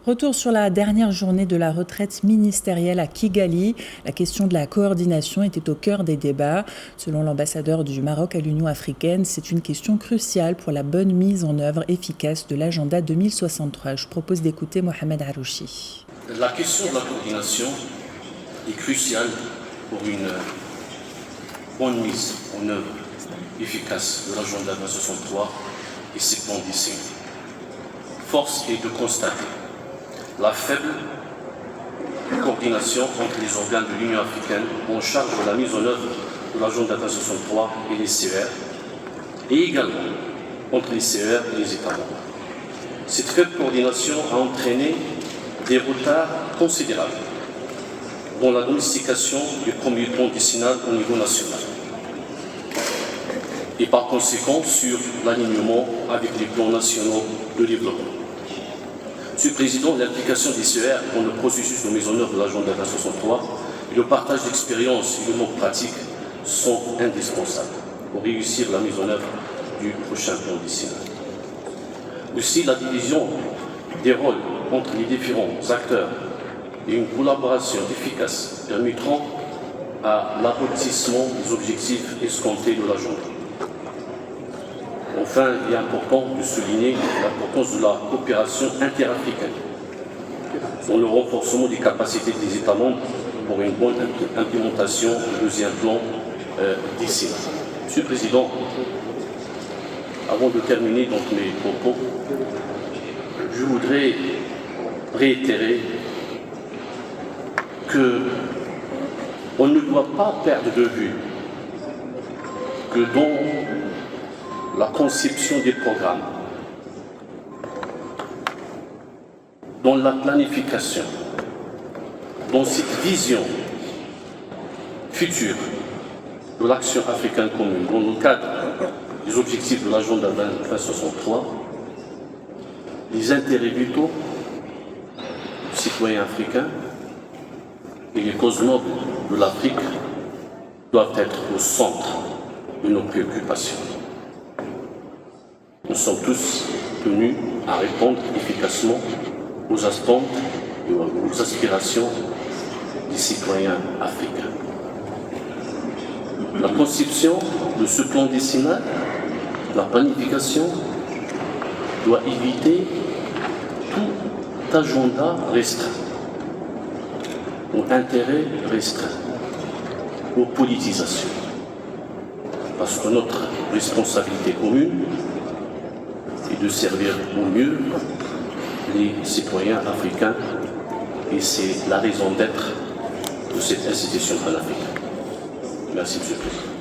Retour sur la dernière journée de la retraite ministérielle à Kigali. La question de la coordination était au cœur des débats. Selon l'ambassadeur du Maroc à l'Union africaine, c'est une question cruciale pour la bonne mise en œuvre efficace de l'agenda 2063. Je propose d'écouter Mohamed Harouchi. La question de la coordination est cruciale pour une bonne mise en œuvre efficace de l'agenda 2063 et ses plans d'ici. Force est de constater la faible coordination entre les organes de l'Union africaine en charge de la mise en œuvre de l'agenda 2063 et les CER, et également entre les CER et les États membres. Cette faible coordination a entraîné des retards considérables dans la domestication du premier plan décennal au niveau national et par conséquent sur l'alignement avec les plans nationaux de développement. Monsieur le Président, l'implication des CER dans le processus de mise en œuvre de l'agenda 2063 et le partage d'expériences et de mots pratiques sont indispensables pour réussir la mise en œuvre du prochain plan décennal. Aussi, la division des rôles entre les différents acteurs et une collaboration efficace permettront à l'aboutissement des objectifs escomptés de l'agenda. Enfin, il est important de souligner l'importance de la coopération interafricaine dans le renforcement des capacités des États membres pour une bonne implémentation du deuxième plan d'ici. Monsieur le Président, avant de terminer donc mes propos, je voudrais réitérer qu'on ne doit pas perdre de vue que dans la conception des programmes, dans la planification, dans cette vision future de l'action africaine commune, dans le cadre des objectifs de l'agenda 2063, les intérêts vitaux des citoyens africains et les causes nobles de l'Afrique doivent être au centre de nos préoccupations. Nous sommes tous tenus à répondre efficacement aux attentes et aux aspirations des citoyens africains. La conception de ce plan décennal, la planification, doit éviter tout agenda restreint, ou intérêt restreint, ou politisation. Parce que notre responsabilité commune est de servir au mieux les citoyens africains et c'est la raison d'être de cette institution panafricaine. Merci, M. le Président.